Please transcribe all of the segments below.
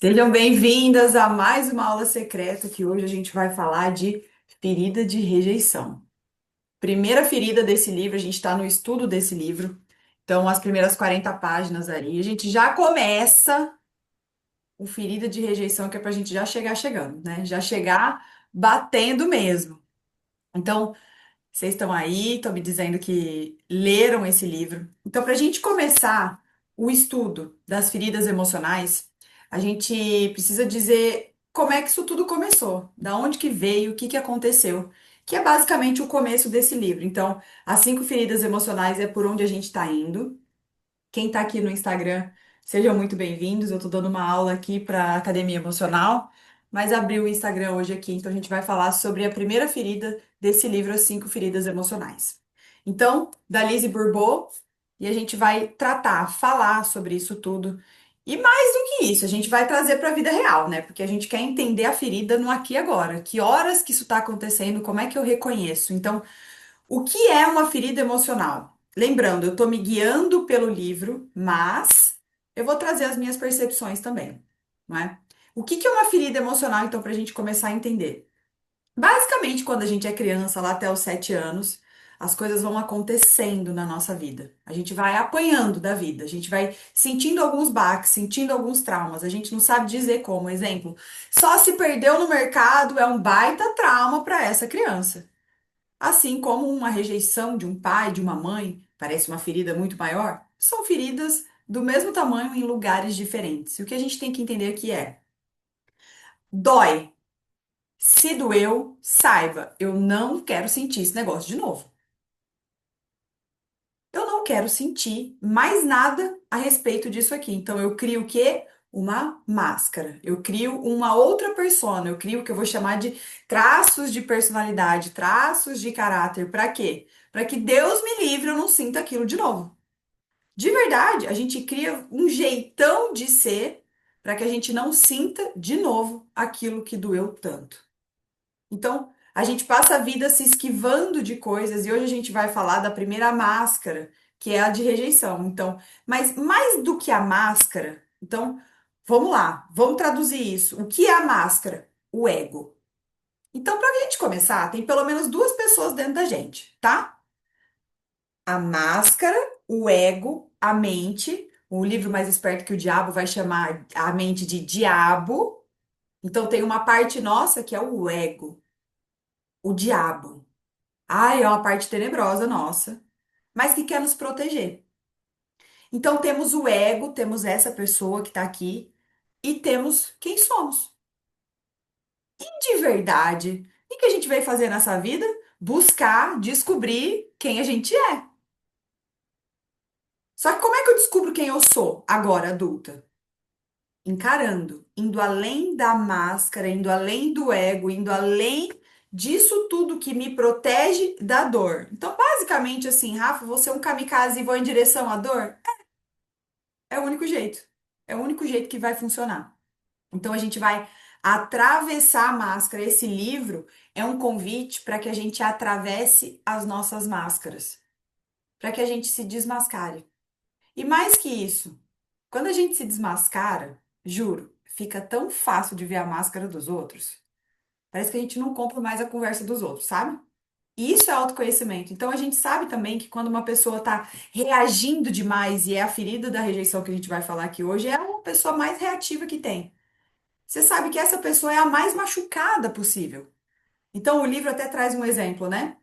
Sejam bem-vindas a mais uma aula secreta que hoje a gente vai falar de ferida de rejeição. Primeira ferida desse livro, a gente está no estudo desse livro, então as primeiras 40 páginas ali, a gente já começa o ferida de rejeição, que é para a gente já chegar chegando, né? Já chegar batendo mesmo. Então, vocês estão aí, estão me dizendo que leram esse livro. Então, para a gente começar o estudo das feridas emocionais, a gente precisa dizer como é que isso tudo começou, da onde que veio, o que que aconteceu, que é basicamente o começo desse livro. Então, as 5 feridas emocionais é por onde a gente está indo. Quem está aqui no Instagram, sejam muito bem-vindos. Eu estou dando uma aula aqui para Academia Emocional, mas abri o Instagram hoje aqui, então a gente vai falar sobre a primeira ferida desse livro, As 5 Feridas Emocionais. Então, da Lise Bourbeau, e a gente vai tratar, falar sobre isso tudo. E mais do que isso, a gente vai trazer para a vida real, né? Porque a gente quer entender a ferida no aqui e agora. Que horas que isso está acontecendo, como é que eu reconheço? Então, o que é uma ferida emocional? Lembrando, eu estou me guiando pelo livro, mas eu vou trazer as minhas percepções também, não é? O que que é uma ferida emocional, então, para a gente começar a entender? Basicamente, quando a gente é criança, lá até os 7 anos, as coisas vão acontecendo na nossa vida. A gente vai apanhando da vida, a gente vai sentindo alguns baques, sentindo alguns traumas, a gente não sabe dizer como. Exemplo, só se perdeu no mercado é um baita trauma para essa criança. Assim como uma rejeição de um pai, de uma mãe, parece uma ferida muito maior, são feridas do mesmo tamanho em lugares diferentes. E o que a gente tem que entender aqui é: dói. Se doeu, saiba, eu não quero sentir esse negócio de novo. Eu não quero sentir mais nada a respeito disso aqui. Então eu crio o quê? Uma máscara. Eu crio uma outra persona. Eu crio o que eu vou chamar de traços de personalidade, traços de caráter. Para quê? Para que Deus me livre, eu não sinta aquilo de novo. De verdade, a gente cria um jeitão de ser para que a gente não sinta de novo aquilo que doeu tanto. Então, a gente passa a vida se esquivando de coisas e hoje a gente vai falar da primeira máscara, que é a de rejeição. Então, mas mais do que a máscara, então, vamos lá, vamos traduzir isso. O que é a máscara? O ego. Então, para a gente começar, tem pelo menos duas pessoas dentro da gente, tá? A máscara, o ego, a mente. O livro Mais Esperto que o Diabo vai chamar a mente de diabo. Então, tem uma parte nossa que é o ego, o diabo. Ai, é uma parte tenebrosa nossa, mas que quer nos proteger. Então temos o ego, temos essa pessoa que está aqui e temos quem somos. E de verdade, o que a gente veio fazer nessa vida? Buscar, descobrir quem a gente é. Só que como é que eu descubro quem eu sou agora, adulta? Encarando, indo além da máscara, indo além do ego, indo além disso tudo que me protege da dor. Então, basicamente assim, Rafa, você é um kamikaze e vou em direção à dor? É o único jeito. É o único jeito que vai funcionar. Então a gente vai atravessar a máscara. Esse livro é um convite para que a gente atravesse as nossas máscaras, para que a gente se desmascare. E mais que isso, quando a gente se desmascara, juro, fica tão fácil de ver a máscara dos outros. Parece que a gente não compra mais a conversa dos outros, sabe? E isso é autoconhecimento. Então a gente sabe também que quando uma pessoa está reagindo demais, e é a ferida da rejeição que a gente vai falar aqui hoje, é a pessoa mais reativa que tem. Você sabe que essa pessoa é a mais machucada possível. Então o livro até traz um exemplo, né?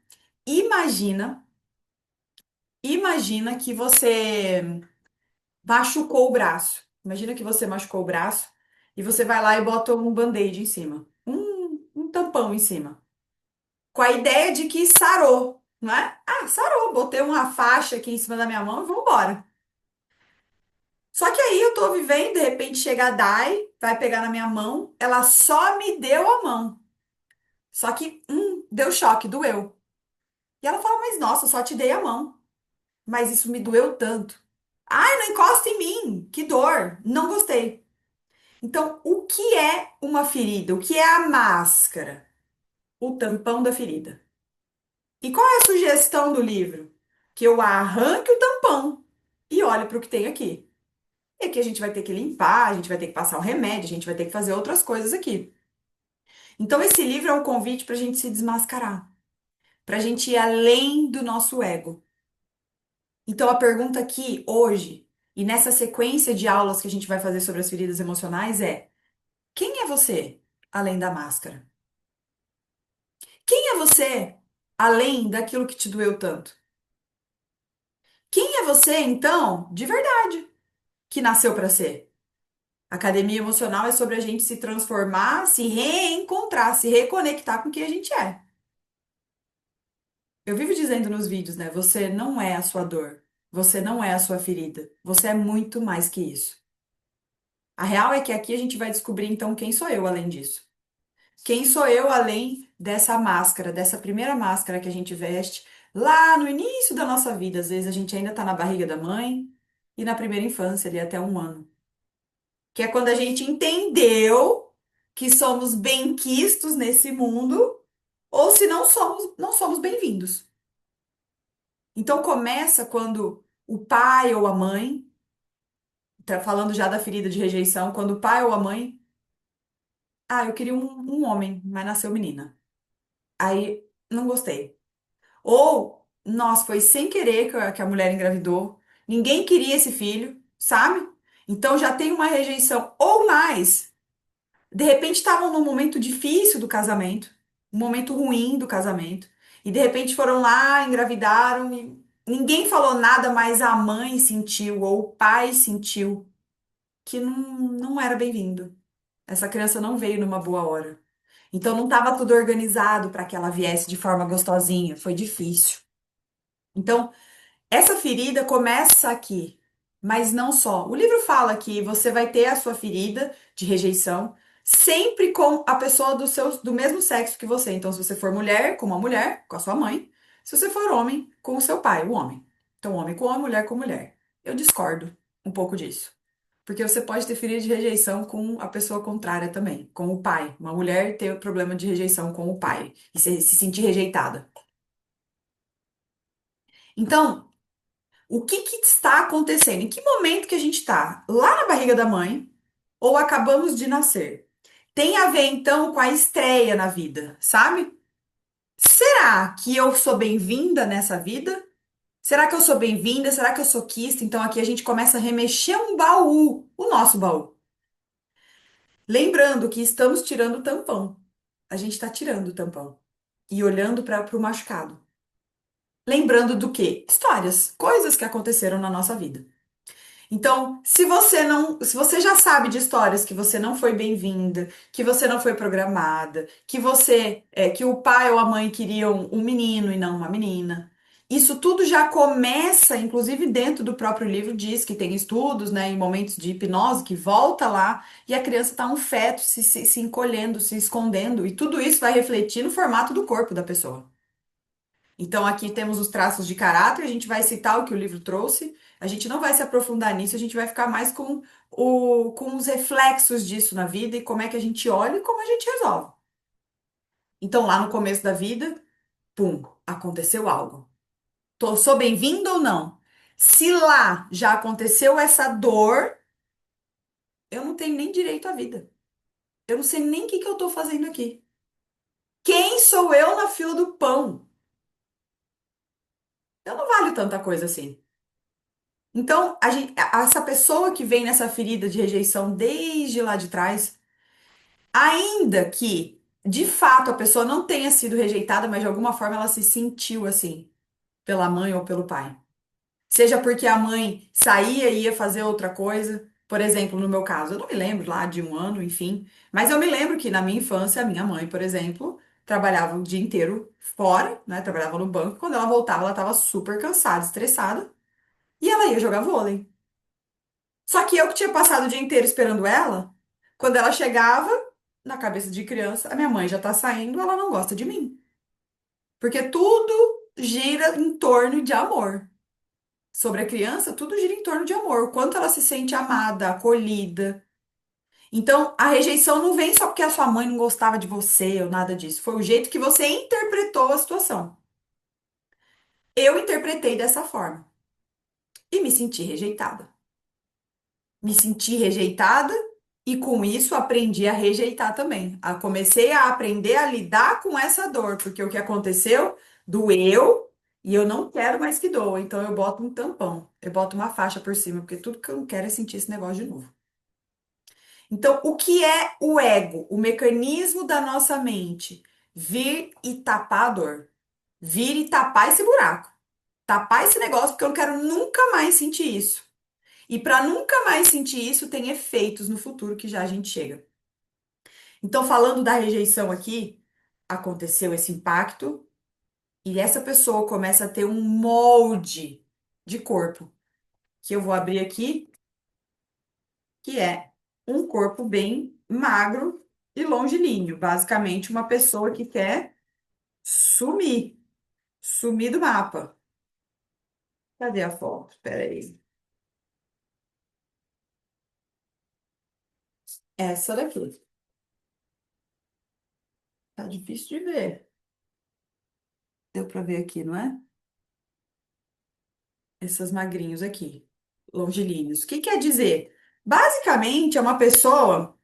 Imagina, imagina que você machucou o braço. Imagina que você machucou o braço e você vai lá e bota um band-aid em cima, um tampão em cima, com a ideia de que sarou, não é? Ah, sarou, botei uma faixa aqui em cima da minha mão e vou embora. Só que aí eu tô vivendo, de repente chega a Dai, vai pegar na minha mão, ela só me deu a mão. Só que, deu choque, doeu. E ela fala, mas nossa, eu só te dei a mão. Mas isso me doeu tanto. Ai, não encosta em mim, que dor, não gostei. Então, o que é uma ferida? O que é a máscara? O tampão da ferida. E qual é a sugestão do livro? Que eu arranque o tampão e olhe para o que tem aqui. E aqui a gente vai ter que limpar, a gente vai ter que passar o remédio, a gente vai ter que fazer outras coisas aqui. Então, esse livro é um convite para a gente se desmascarar, para a gente ir além do nosso ego. Então, a pergunta aqui, hoje, e nessa sequência de aulas que a gente vai fazer sobre as feridas emocionais é: quem é você além da máscara? Quem é você além daquilo que te doeu tanto? Quem é você, então, de verdade, que nasceu para ser? Academia emocional é sobre a gente se transformar, se reencontrar, se reconectar com quem a gente é. Eu vivo dizendo nos vídeos, né? Você não é a sua dor. Você não é a sua ferida. Você é muito mais que isso. A real é que aqui a gente vai descobrir então quem sou eu além disso. Quem sou eu além dessa máscara, dessa primeira máscara que a gente veste lá no início da nossa vida. Às vezes a gente ainda tá na barriga da mãe e na primeira infância, ali até 1 ano. Que é quando a gente entendeu que somos bem-quistos nesse mundo, ou se não somos, não somos bem-vindos. Então começa quando o pai ou a mãe, tá falando já da ferida de rejeição, quando o pai ou a mãe, eu queria um homem, mas nasceu menina. Aí não gostei. Ou, nossa, foi sem querer que a mulher engravidou. Ninguém queria esse filho, sabe? Então já tem uma rejeição. Ou mais, de repente estavam num momento difícil do casamento, um momento ruim do casamento, e de repente foram lá, engravidaram e ninguém falou nada, mas a mãe sentiu, ou o pai sentiu, que não era bem-vindo. Essa criança não veio numa boa hora. Então não estava tudo organizado para que ela viesse de forma gostosinha, foi difícil. Então, essa ferida começa aqui, mas não só. O livro fala que você vai ter a sua ferida de rejeição sempre com a pessoa do mesmo sexo que você. Então, se você for mulher, com uma mulher, com a sua mãe. Se você for homem, com o seu pai, o homem. Então, homem com homem, mulher com mulher. Eu discordo um pouco disso. Porque você pode ter ferida de rejeição com a pessoa contrária também, com o pai. Uma mulher ter problema de rejeição com o pai e se sentir rejeitada. Então, o que que está acontecendo? Em que momento que a gente está? Lá na barriga da mãe ou acabamos de nascer? Tem a ver então com a estreia na vida, sabe? Será que eu sou bem-vinda nessa vida? Será que eu sou bem-vinda? Será que eu sou quista? Então aqui a gente começa a remexer um baú, o nosso baú. Lembrando que estamos tirando o tampão. A gente está tirando o tampão e olhando para o machucado. Lembrando do quê? Histórias, coisas que aconteceram na nossa vida. Então, se você já sabe de histórias que você não foi bem-vinda, que você não foi programada, que o pai ou a mãe queriam um menino e não uma menina, isso tudo já começa, inclusive dentro do próprio livro diz que tem estudos, né, em momentos de hipnose que volta lá e a criança está um feto se encolhendo, se escondendo e tudo isso vai refletir no formato do corpo da pessoa. Então, aqui temos os traços de caráter, a gente vai citar o que o livro trouxe, a gente não vai se aprofundar nisso, a gente vai ficar mais com os reflexos disso na vida e como é que a gente olha e como a gente resolve. Então, lá no começo da vida, pum, aconteceu algo. Sou bem-vindo ou não? Se lá já aconteceu essa dor, eu não tenho nem direito à vida. Eu não sei nem o que que eu tô fazendo aqui. Quem sou eu na fila do pão? Eu não valho tanta coisa assim. Então, essa pessoa que vem nessa ferida de rejeição desde lá de trás, ainda que de fato a pessoa não tenha sido rejeitada, mas de alguma forma ela se sentiu assim, pela mãe ou pelo pai. Seja porque a mãe saía e ia fazer outra coisa, por exemplo, no meu caso, eu não me lembro lá de 1 ano, enfim, mas eu me lembro que na minha infância, a minha mãe, por exemplo, trabalhava o dia inteiro fora, né? Trabalhava no banco, quando ela voltava, ela estava super cansada, estressada, e ela ia jogar vôlei. Só que eu que tinha passado o dia inteiro esperando ela, quando ela chegava, na cabeça de criança, a minha mãe já tá saindo, ela não gosta de mim. Porque tudo gira em torno de amor. Sobre a criança, tudo gira em torno de amor. O quanto ela se sente amada, acolhida. Então, a rejeição não vem só porque a sua mãe não gostava de você ou nada disso. Foi o jeito que você interpretou a situação. Eu interpretei dessa forma e me senti rejeitada. me senti rejeitada e com isso aprendi a rejeitar também. Comecei a aprender a lidar com essa dor, porque o que aconteceu doeu e eu não quero mais que doa. Então eu boto um tampão, eu boto uma faixa por cima, porque tudo que eu não quero é sentir esse negócio de novo. Então, o que é o ego? O mecanismo da nossa mente vir e tapar a dor. Vir e tapar esse buraco. Tapar esse negócio, porque eu não quero nunca mais sentir isso. E para nunca mais sentir isso, tem efeitos no futuro que já a gente chega. Então, falando da rejeição aqui, aconteceu esse impacto e essa pessoa começa a ter um molde de corpo, que eu vou abrir aqui, que é um corpo bem magro e longilíneo. Basicamente, uma pessoa que quer sumir, sumir do mapa. Cadê a foto? Espera aí. Essa daqui. Tá difícil de ver. Deu para ver aqui, não é? Esses magrinhos aqui, longilíneos. O que quer dizer? Basicamente, é uma pessoa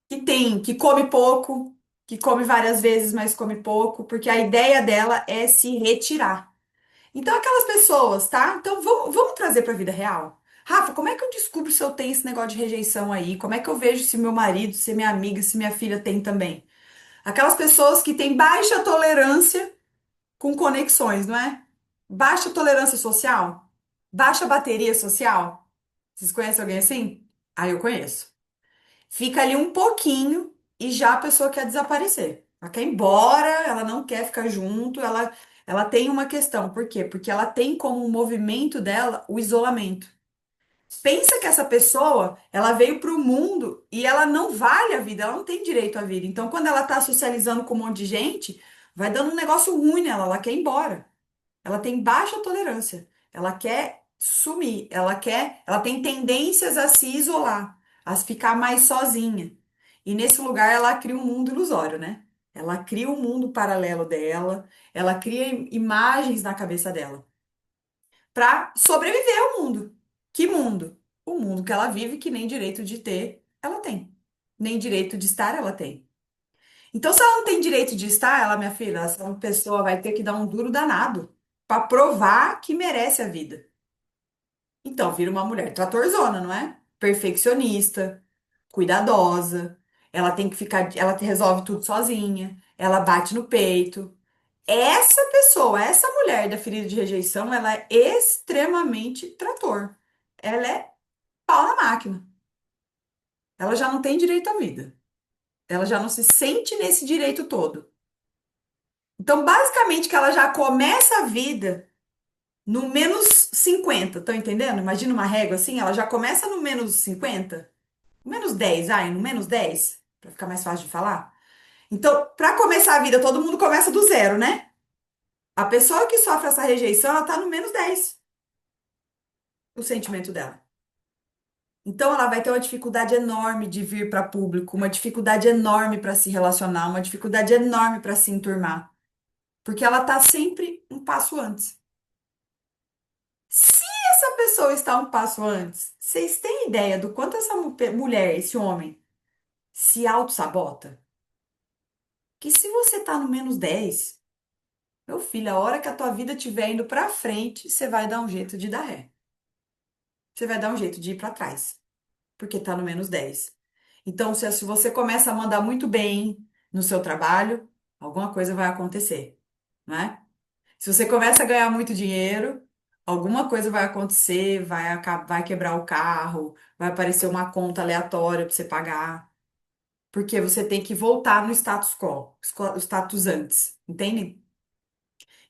que come pouco, que come várias vezes, mas come pouco, porque a ideia dela é se retirar. Então, aquelas pessoas, tá? Então, vamos trazer para a vida real. Rafa, como é que eu descubro se eu tenho esse negócio de rejeição aí? Como é que eu vejo se meu marido, se minha amiga, se minha filha tem também? Aquelas pessoas que têm baixa tolerância com conexões, não é? Baixa tolerância social? Baixa bateria social? Vocês conhecem alguém assim? Ah, eu conheço. Fica ali um pouquinho e já a pessoa quer desaparecer. Ela quer ir embora, ela não quer ficar junto, ela tem uma questão. Por quê? Porque ela tem como um movimento dela o isolamento. Pensa que essa pessoa, ela veio para o mundo e ela não vale a vida, ela não tem direito à vida. Então, quando ela tá socializando com um monte de gente, vai dando um negócio ruim nela, ela quer ir embora. Ela tem baixa tolerância. Ela quer sumir. Ela tem tendências a se isolar, a ficar mais sozinha. E nesse lugar ela cria um mundo ilusório, né? Ela cria um mundo paralelo dela, ela cria imagens na cabeça dela para sobreviver ao mundo. Que mundo? O mundo que ela vive que nem direito de ter, ela tem. Nem direito de estar, ela tem. Então, se ela não tem direito de estar, ela, minha filha, essa pessoa vai ter que dar um duro danado para provar que merece a vida. Então, vira uma mulher tratorzona, não é? Perfeccionista, cuidadosa. Ela tem que ficar, ela resolve tudo sozinha. Ela bate no peito. Essa pessoa, essa mulher da ferida de rejeição, ela é extremamente trator. Ela é pau na máquina. Ela já não tem direito à vida. Ela já não se sente nesse direito todo. Então, basicamente, que ela já começa a vida no -50, estão entendendo? Imagina uma régua assim, ela já começa no -50, -10, ai, no -10, para ficar mais fácil de falar. Então, para começar a vida, todo mundo começa do zero, né? A pessoa que sofre essa rejeição, ela tá no -10, o sentimento dela. Então, ela vai ter uma dificuldade enorme de vir para público, uma dificuldade enorme para se relacionar, uma dificuldade enorme para se enturmar, porque ela tá sempre um passo antes. Se essa pessoa está um passo antes, vocês têm ideia do quanto essa mulher, esse homem, se auto-sabota? Que se você tá no -10, meu filho, a hora que a tua vida estiver indo pra frente, você vai dar um jeito de dar ré. Você vai dar um jeito de ir pra trás, porque tá no -10. Então, se você começa a mandar muito bem no seu trabalho, alguma coisa vai acontecer, né? Se você começa a ganhar muito dinheiro, alguma coisa vai acontecer, vai quebrar o carro, vai aparecer uma conta aleatória para você pagar, porque você tem que voltar no status quo, o status antes, entende?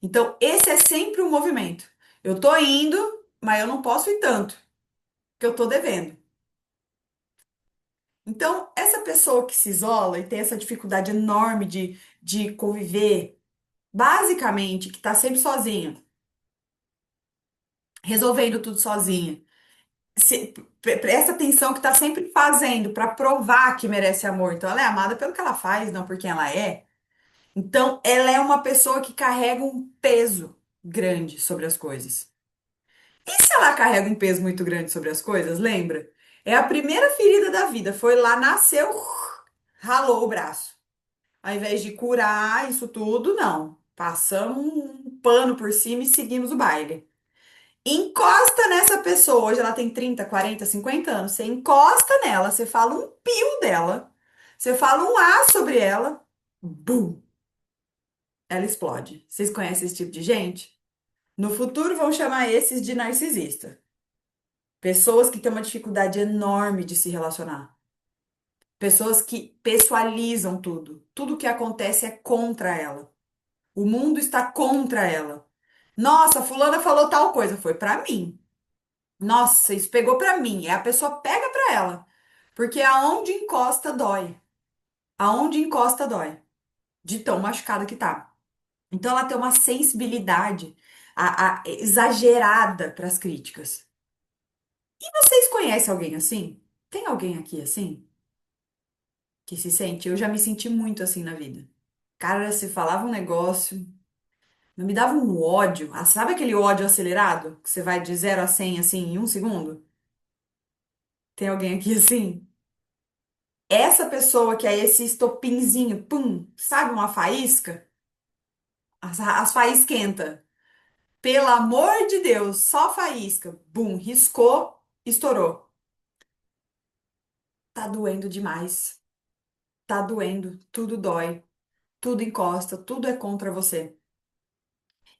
Então, esse é sempre um movimento. Eu tô indo, mas eu não posso ir tanto, porque eu tô devendo. Então, essa pessoa que se isola e tem essa dificuldade enorme de conviver, basicamente, que tá sempre sozinha, resolvendo tudo sozinha, presta atenção que tá sempre fazendo para provar que merece amor. Então, ela é amada pelo que ela faz, não por quem ela é. Então, ela é uma pessoa que carrega um peso grande sobre as coisas. E se ela carrega um peso muito grande sobre as coisas, lembra? É a primeira ferida da vida. Foi lá, nasceu, ralou o braço. Ao invés de curar isso tudo, não. Passamos um pano por cima e seguimos o baile. Encosta nessa pessoa. Hoje ela tem 30, 40, 50 anos. Você encosta nela, você fala um pio dela, você fala um A sobre ela, bum, ela explode. Vocês conhecem esse tipo de gente? No futuro vão chamar esses de narcisista. Pessoas que têm uma dificuldade enorme de se relacionar. Pessoas que pessoalizam tudo. Tudo que acontece é contra ela. O mundo está contra ela. Nossa, fulana falou tal coisa, foi pra mim. Nossa, isso pegou pra mim. É a pessoa pega pra ela. Porque aonde encosta dói. Aonde encosta dói. De tão machucada que tá. Então ela tem uma sensibilidade exagerada para as críticas. Vocês conhecem alguém assim? Tem alguém aqui assim? Que se sente? Eu já me senti muito assim na vida. Cara, se falava um negócio, não me dava um ódio. Ah, sabe aquele ódio acelerado? Que você vai de 0 a 100 assim em um segundo? Tem alguém aqui assim? Essa pessoa que é esse estopinzinho, pum, sabe uma faísca? As faísquenta. Pelo amor de Deus, só faísca. Bum, riscou, estourou. Tá doendo demais. Tá doendo, tudo dói, tudo encosta, tudo é contra você.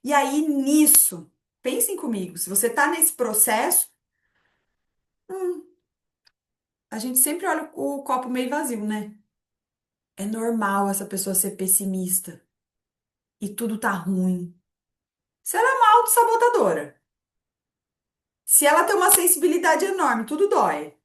E aí nisso, pensem comigo, se você tá nesse processo, hum, a gente sempre olha o copo meio vazio, né? É normal essa pessoa ser pessimista e tudo tá ruim. Se ela é uma autossabotadora, se ela tem uma sensibilidade enorme, tudo dói.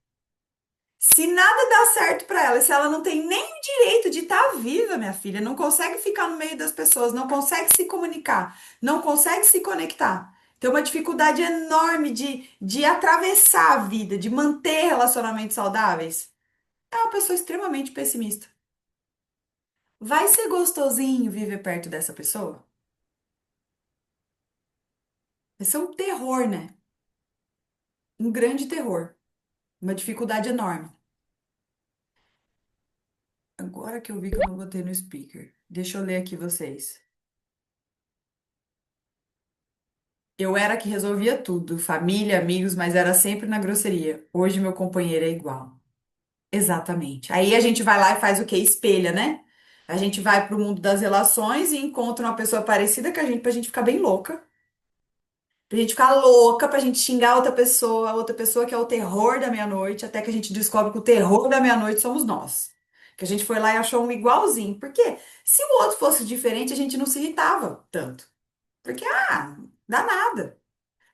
Se nada dá certo pra ela, se ela não tem nem o direito de estar viva, minha filha, não consegue ficar no meio das pessoas, não consegue se comunicar, não consegue se conectar, tem uma dificuldade enorme de atravessar a vida, de manter relacionamentos saudáveis, é uma pessoa extremamente pessimista. Vai ser gostosinho viver perto dessa pessoa? Vai ser um terror, né? Um grande terror, uma dificuldade enorme. Agora que eu vi que eu não botei no speaker, deixa eu ler aqui vocês. Eu era a que resolvia tudo, família, amigos, mas era sempre na grosseria. Hoje meu companheiro é igual. Exatamente. Aí a gente vai lá e faz o quê? Espelha, né? A gente vai pro mundo das relações e encontra uma pessoa parecida com a gente pra gente ficar bem louca. Pra gente ficar louca, pra gente xingar a outra pessoa que é o terror da meia-noite, até que a gente descobre que o terror da meia-noite somos nós. Que a gente foi lá e achou um igualzinho. Por quê? Se o outro fosse diferente, a gente não se irritava tanto. Porque, dá nada.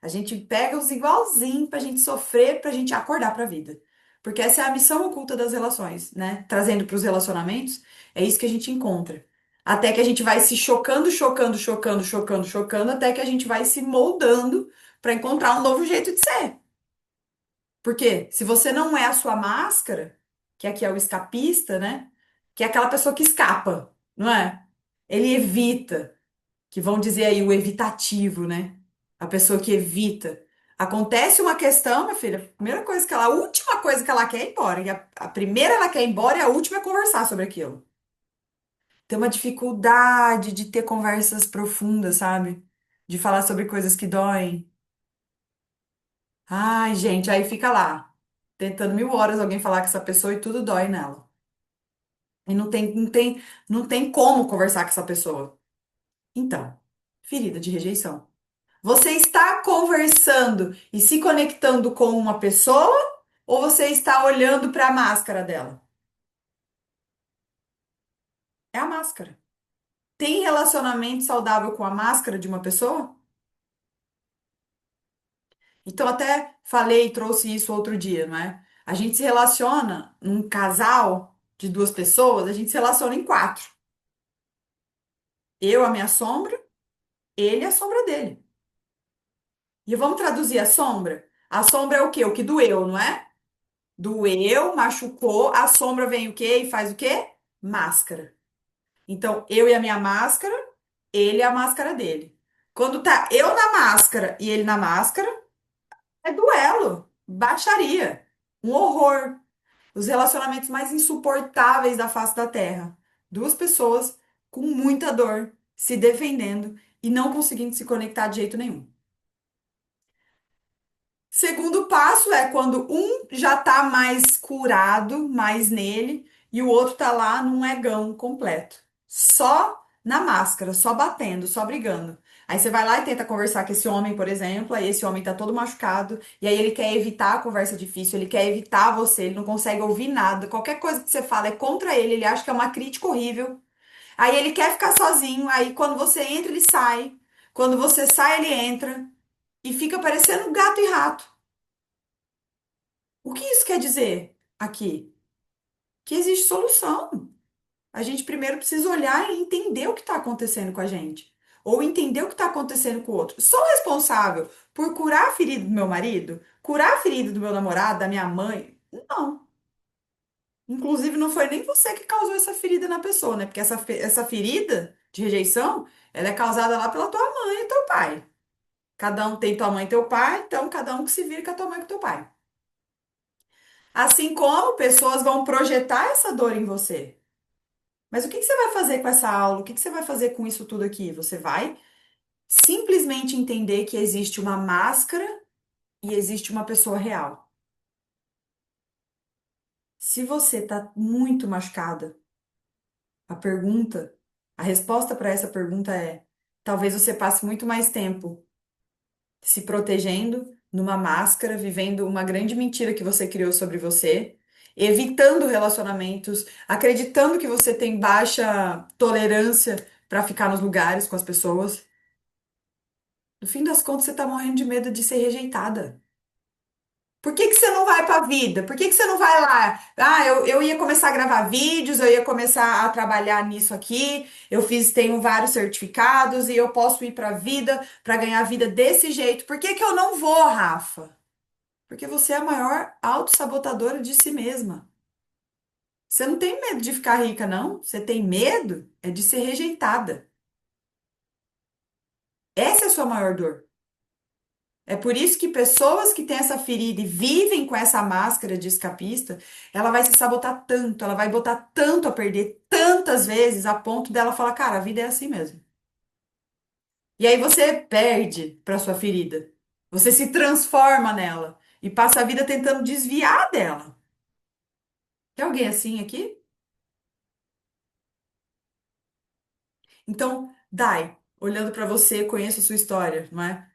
A gente pega os igualzinho pra gente sofrer, pra gente acordar pra vida. Porque essa é a missão oculta das relações, né? Trazendo pros relacionamentos, é isso que a gente encontra. Até que a gente vai se chocando, chocando, chocando, chocando, chocando, até que a gente vai se moldando pra encontrar um novo jeito de ser. Porque se você não é a sua máscara, que aqui é o escapista, né? Que é aquela pessoa que escapa, não é? Ele evita que vão dizer aí o evitativo, né? A pessoa que evita. Acontece uma questão, minha filha, a primeira coisa que ela, a última coisa que ela quer é ir embora. E a primeira ela quer ir embora e a última é conversar sobre aquilo. Tem uma dificuldade de ter conversas profundas, sabe? De falar sobre coisas que doem. Ai, gente, aí fica lá, tentando 1000 horas alguém falar com essa pessoa e tudo dói nela. E não tem como conversar com essa pessoa. Então, ferida de rejeição. Você está conversando e se conectando com uma pessoa ou você está olhando para a máscara dela? É a máscara. Tem relacionamento saudável com a máscara de uma pessoa? Então, até falei, trouxe isso outro dia, não é? A gente se relaciona, num casal de duas pessoas, a gente se relaciona em quatro. Eu, a minha sombra, ele, a sombra dele. E vamos traduzir a sombra? A sombra é o quê? O que doeu, não é? Doeu, machucou, a sombra vem o quê e faz o quê? Máscara. Então, eu e a minha máscara, ele e a máscara dele. Quando tá eu na máscara e ele na máscara, É duelo, baixaria, um horror. Os relacionamentos mais insuportáveis da face da Terra. Duas pessoas com muita dor, se defendendo e não conseguindo se conectar de jeito nenhum. Segundo passo é quando um já tá mais curado, mais nele, e o outro tá lá num egão completo. Só na máscara, só batendo, só brigando. Aí você vai lá e tenta conversar com esse homem, por exemplo, aí esse homem tá todo machucado, e aí ele quer evitar a conversa difícil, ele quer evitar você, ele não consegue ouvir nada. Qualquer coisa que você fala é contra ele acha que é uma crítica horrível. Aí ele quer ficar sozinho, aí quando você entra, ele sai. Quando você sai, ele entra. E fica parecendo gato e rato. O que isso quer dizer aqui? Que existe solução. A gente primeiro precisa olhar e entender o que está acontecendo com a gente. Ou entender o que está acontecendo com o outro. Sou responsável por curar a ferida do meu marido? Curar a ferida do meu namorado, da minha mãe? Não. Inclusive, não foi nem você que causou essa ferida na pessoa, né? Porque essa ferida de rejeição, ela é causada lá pela tua mãe e teu pai. Cada um tem tua mãe e teu pai, então cada um que se vire com a tua mãe e com teu pai. Assim como pessoas vão projetar essa dor em você. Mas o que que você vai fazer com essa aula? O que que você vai fazer com isso tudo aqui? Você vai simplesmente entender que existe uma máscara e existe uma pessoa real. Se você está muito machucada, a pergunta, a resposta para essa pergunta é: talvez você passe muito mais tempo se protegendo numa máscara, vivendo uma grande mentira que você criou sobre você, evitando relacionamentos, acreditando que você tem baixa tolerância para ficar nos lugares com as pessoas. No fim das contas, você tá morrendo de medo de ser rejeitada. Por que que você não vai para a vida? Por que que você não vai lá? Ah, eu ia começar a gravar vídeos, eu ia começar a trabalhar nisso aqui. Eu fiz, tenho vários certificados e eu posso ir para a vida para ganhar vida desse jeito. Por que que eu não vou, Rafa? Porque você é a maior autossabotadora de si mesma. Você não tem medo de ficar rica, não. Você tem medo é de ser rejeitada. Essa é a sua maior dor. É por isso que pessoas que têm essa ferida e vivem com essa máscara de escapista, ela vai se sabotar tanto, ela vai botar tanto a perder tantas vezes a ponto dela falar, cara, a vida é assim mesmo. E aí você perde para sua ferida. Você se transforma nela e passa a vida tentando desviar dela. Tem alguém assim aqui? Então, Dai, olhando para você, conheço a sua história, não é?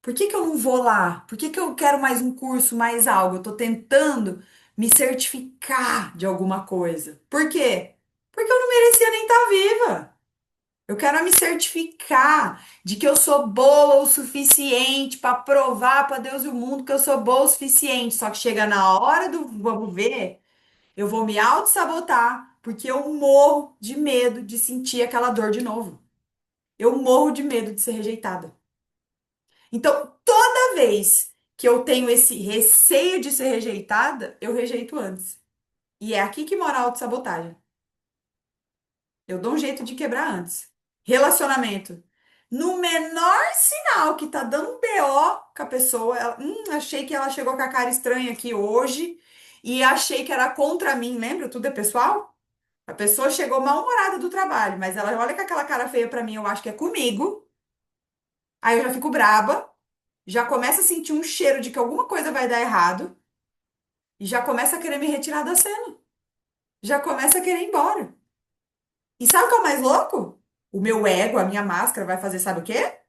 Por que que eu não vou lá? Por que que eu quero mais um curso, mais algo? Eu tô tentando me certificar de alguma coisa. Por quê? Porque eu não merecia nem estar viva. Eu quero me certificar de que eu sou boa o suficiente para provar para Deus e o mundo que eu sou boa o suficiente. Só que chega na hora do vamos ver, eu vou me auto-sabotar, porque eu morro de medo de sentir aquela dor de novo. Eu morro de medo de ser rejeitada. Então, toda vez que eu tenho esse receio de ser rejeitada, eu rejeito antes. E é aqui que mora a autossabotagem. Eu dou um jeito de quebrar antes. Relacionamento. No menor sinal que tá dando um BO com a pessoa, achei que ela chegou com a cara estranha aqui hoje e achei que era contra mim, lembra? Tudo é pessoal? A pessoa chegou mal-humorada do trabalho, mas ela olha com aquela cara feia pra mim, eu acho que é comigo. Aí eu já fico braba, já começa a sentir um cheiro de que alguma coisa vai dar errado e já começa a querer me retirar da cena. Já começa a querer ir embora. E sabe o que é o mais louco? O meu ego, a minha máscara vai fazer, sabe o quê?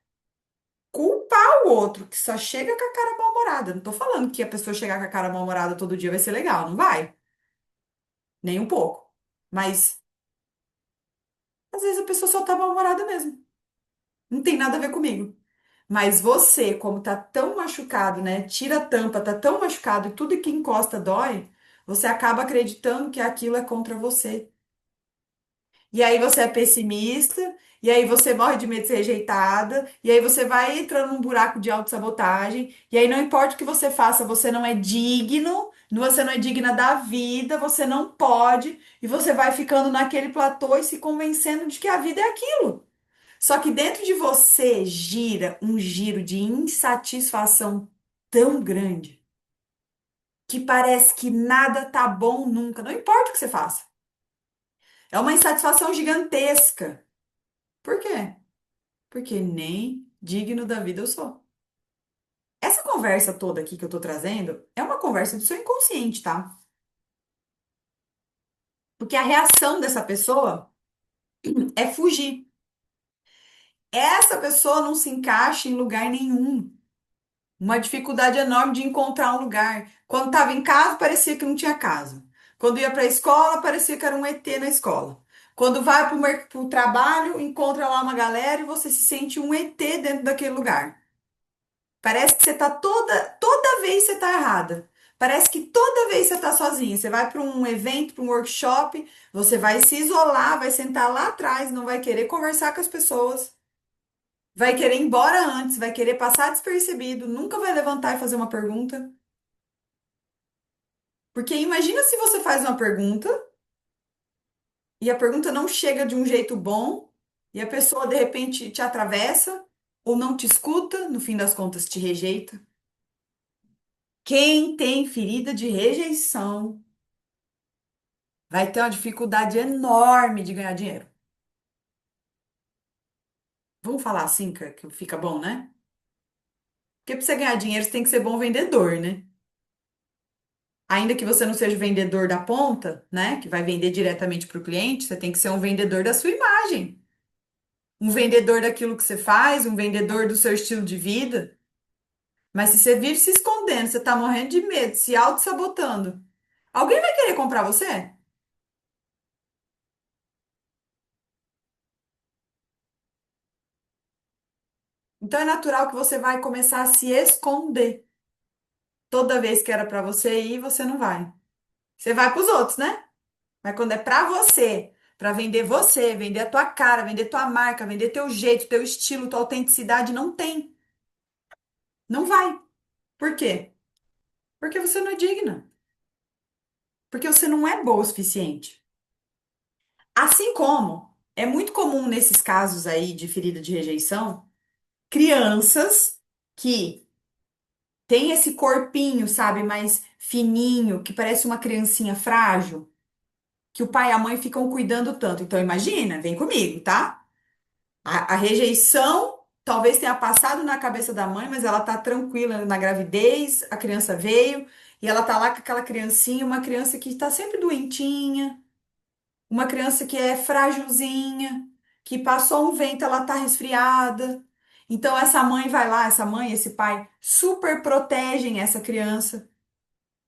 Culpar o outro, que só chega com a cara mal-humorada. Não tô falando que a pessoa chegar com a cara mal-humorada todo dia vai ser legal, não vai. Nem um pouco. Mas às vezes a pessoa só tá mal-humorada mesmo. Não tem nada a ver comigo. Mas você, como tá tão machucado, né? Tira a tampa, tá tão machucado e tudo que encosta dói, você acaba acreditando que aquilo é contra você. E aí você é pessimista, e aí você morre de medo de ser rejeitada, e aí você vai entrando num buraco de autossabotagem, e aí não importa o que você faça, você não é digno, você não é digna da vida, você não pode, e você vai ficando naquele platô e se convencendo de que a vida é aquilo. Só que dentro de você gira um giro de insatisfação tão grande que parece que nada tá bom nunca, não importa o que você faça. É uma insatisfação gigantesca. Por quê? Porque nem digno da vida eu sou. Essa conversa toda aqui que eu tô trazendo é uma conversa do seu inconsciente, tá? Porque a reação dessa pessoa é fugir. Essa pessoa não se encaixa em lugar nenhum. Uma dificuldade enorme de encontrar um lugar. Quando estava em casa, parecia que não tinha casa. Quando ia para a escola, parecia que era um ET na escola. Quando vai para o trabalho, encontra lá uma galera e você se sente um ET dentro daquele lugar. Parece que você tá toda vez você tá errada. Parece que toda vez você tá sozinha. Você vai para um evento, para um workshop, você vai se isolar, vai sentar lá atrás, não vai querer conversar com as pessoas, vai querer ir embora antes, vai querer passar despercebido, nunca vai levantar e fazer uma pergunta. Porque imagina se você faz uma pergunta e a pergunta não chega de um jeito bom e a pessoa de repente te atravessa ou não te escuta, no fim das contas te rejeita. Quem tem ferida de rejeição vai ter uma dificuldade enorme de ganhar dinheiro. Vamos falar assim, que fica bom, né? Porque para você ganhar dinheiro, você tem que ser bom vendedor, né? Ainda que você não seja o vendedor da ponta, né? Que vai vender diretamente para o cliente, você tem que ser um vendedor da sua imagem. Um vendedor daquilo que você faz, um vendedor do seu estilo de vida. Mas se você vive se escondendo, você tá morrendo de medo, se auto-sabotando, alguém vai querer comprar você? Então é natural que você vai começar a se esconder. Toda vez que era pra você ir, você não vai. Você vai pros outros, né? Mas quando é pra você, pra vender você, vender a tua cara, vender tua marca, vender teu jeito, teu estilo, tua autenticidade, não tem. Não vai. Por quê? Porque você não é digna. Porque você não é boa o suficiente. Assim como é muito comum nesses casos aí de ferida de rejeição, crianças que têm esse corpinho, sabe, mais fininho, que parece uma criancinha frágil, que o pai e a mãe ficam cuidando tanto. Então, imagina, vem comigo, tá? A rejeição talvez tenha passado na cabeça da mãe, mas ela tá tranquila na gravidez, a criança veio e ela tá lá com aquela criancinha, uma criança que tá sempre doentinha, uma criança que é frágilzinha, que passou um vento, ela tá resfriada. Então, essa mãe vai lá, essa mãe, esse pai, super protegem essa criança.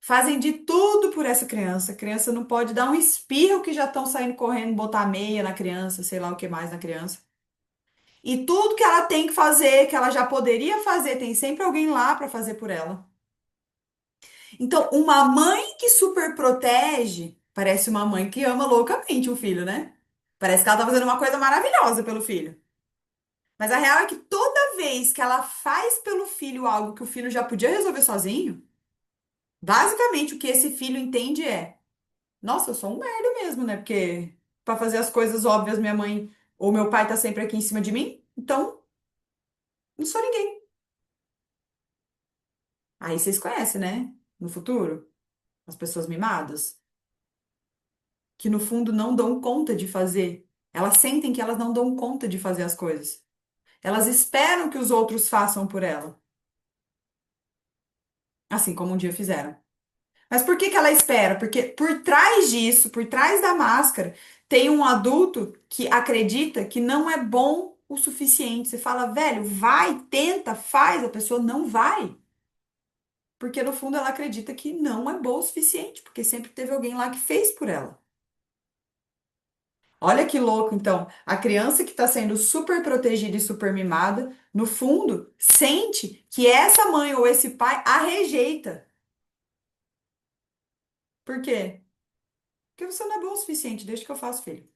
Fazem de tudo por essa criança. A criança não pode dar um espirro que já estão saindo correndo, botar meia na criança, sei lá o que mais na criança. E tudo que ela tem que fazer, que ela já poderia fazer, tem sempre alguém lá para fazer por ela. Então, uma mãe que super protege, parece uma mãe que ama loucamente o filho, né? Parece que ela tá fazendo uma coisa maravilhosa pelo filho. Mas a real é que toda vez que ela faz pelo filho algo que o filho já podia resolver sozinho, basicamente o que esse filho entende é: nossa, eu sou um merda mesmo, né? Porque pra fazer as coisas óbvias, minha mãe ou meu pai tá sempre aqui em cima de mim, então não sou ninguém. Aí vocês conhecem, né? No futuro, as pessoas mimadas, que no fundo não dão conta de fazer. Elas sentem que elas não dão conta de fazer as coisas. Elas esperam que os outros façam por ela, assim como um dia fizeram. Mas por que que ela espera? Porque por trás disso, por trás da máscara, tem um adulto que acredita que não é bom o suficiente. Você fala, velho, vai, tenta, faz, a pessoa não vai. Porque no fundo ela acredita que não é boa o suficiente, porque sempre teve alguém lá que fez por ela. Olha que louco, então. A criança que está sendo super protegida e super mimada, no fundo, sente que essa mãe ou esse pai a rejeita. Por quê? Porque você não é bom o suficiente, deixa que eu faço, filho.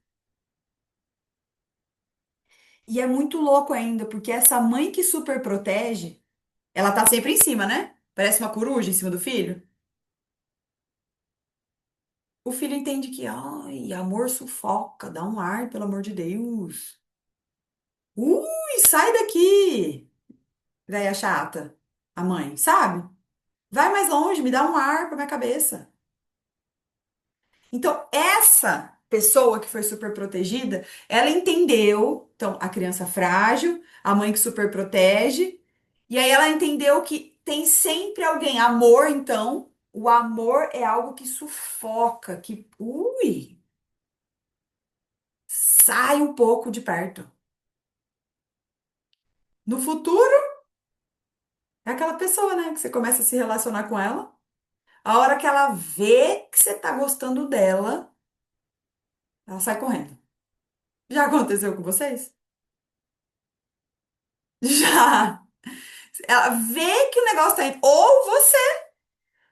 E é muito louco ainda, porque essa mãe que super protege, ela tá sempre em cima, né? Parece uma coruja em cima do filho. O filho entende que, ai, amor sufoca, dá um ar, pelo amor de Deus. Ui, sai daqui! Véia chata, a mãe, sabe? Vai mais longe, me dá um ar para minha cabeça. Então, essa pessoa que foi super protegida, ela entendeu, então, a criança frágil, a mãe que super protege, e aí ela entendeu que tem sempre alguém. Amor, então, o amor é algo que sufoca, que, ui, sai um pouco de perto. No futuro, é aquela pessoa, né, que você começa a se relacionar com ela. A hora que ela vê que você tá gostando dela, ela sai correndo. Já aconteceu com vocês? Já. Ela vê que o negócio tá indo. Ou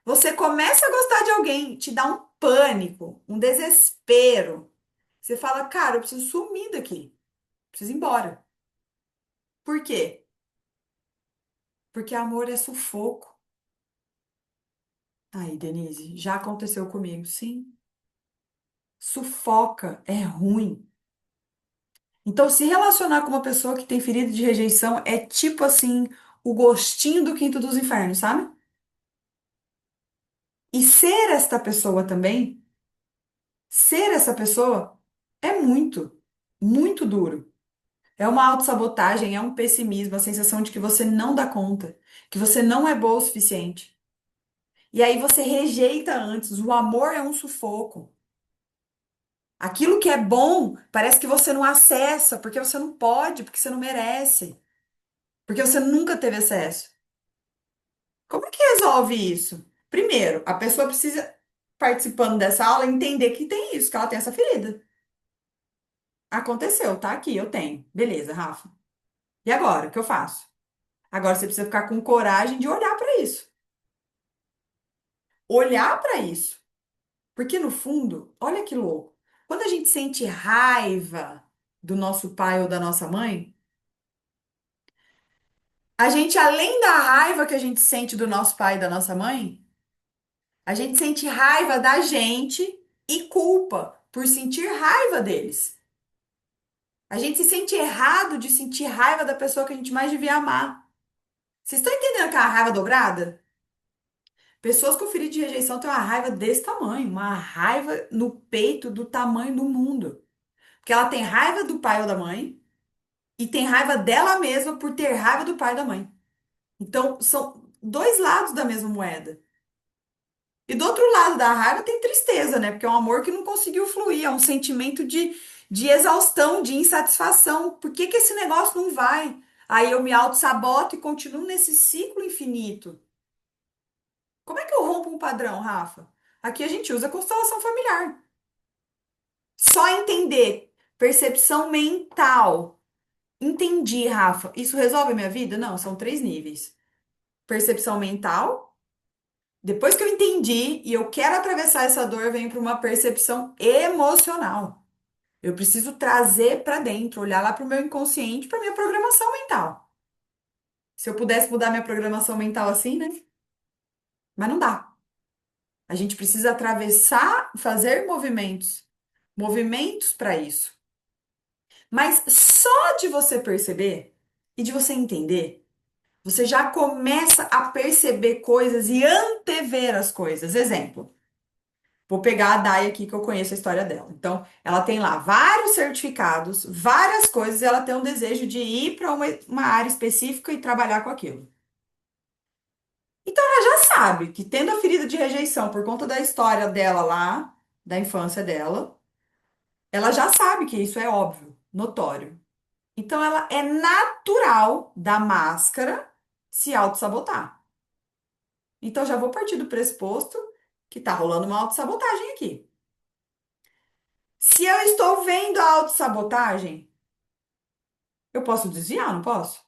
você começa a gostar de alguém, te dá um pânico, um desespero. Você fala, cara, eu preciso sumir daqui. Preciso ir embora. Por quê? Porque amor é sufoco. Aí, Denise, já aconteceu comigo, sim. Sufoca, é ruim. Então, se relacionar com uma pessoa que tem ferida de rejeição é tipo assim, o gostinho do quinto dos infernos, sabe? E ser esta pessoa também, ser essa pessoa é muito, muito duro. É uma autossabotagem, é um pessimismo, a sensação de que você não dá conta, que você não é boa o suficiente. E aí você rejeita antes. O amor é um sufoco. Aquilo que é bom, parece que você não acessa, porque você não pode, porque você não merece, porque você nunca teve acesso. Como é que resolve isso? Primeiro, a pessoa precisa, participando dessa aula, entender que tem isso, que ela tem essa ferida. Aconteceu, tá aqui, eu tenho. Beleza, Rafa. E agora, o que eu faço? Agora você precisa ficar com coragem de olhar para isso. Olhar para isso. Porque no fundo, olha que louco. Quando a gente sente raiva do nosso pai ou da nossa mãe, a gente, além da raiva que a gente sente do nosso pai e da nossa mãe, a gente sente raiva da gente e culpa por sentir raiva deles. A gente se sente errado de sentir raiva da pessoa que a gente mais devia amar. Vocês estão entendendo aquela raiva dobrada? Pessoas com ferida de rejeição têm uma raiva desse tamanho, uma raiva no peito do tamanho do mundo. Porque ela tem raiva do pai ou da mãe e tem raiva dela mesma por ter raiva do pai e da mãe. Então, são dois lados da mesma moeda. E do outro lado da raiva tem tristeza, né? Porque é um amor que não conseguiu fluir, é um sentimento de exaustão, de insatisfação. Por que que esse negócio não vai? Aí eu me auto-saboto e continuo nesse ciclo infinito. Como é que eu rompo um padrão, Rafa? Aqui a gente usa constelação familiar. Só entender. Percepção mental. Entendi, Rafa. Isso resolve a minha vida? Não, são três níveis. Percepção mental. Depois que eu entendi e eu quero atravessar essa dor, eu venho para uma percepção emocional. Eu preciso trazer para dentro, olhar lá para o meu inconsciente, para minha programação mental. Se eu pudesse mudar minha programação mental assim, né? Mas não dá. A gente precisa atravessar, fazer movimentos, movimentos para isso. Mas só de você perceber e de você entender, você já começa a perceber coisas e antever as coisas. Exemplo, vou pegar a Dai aqui que eu conheço a história dela. Então, ela tem lá vários certificados, várias coisas, e ela tem um desejo de ir para uma área específica e trabalhar com aquilo. Então, ela já sabe que tendo a ferida de rejeição por conta da história dela lá, da infância dela, ela já sabe que isso é óbvio, notório. Então, ela é natural da máscara se auto-sabotar. Então, já vou partir do pressuposto que tá rolando uma autossabotagem aqui. Se eu estou vendo a autossabotagem, eu posso desviar, não posso?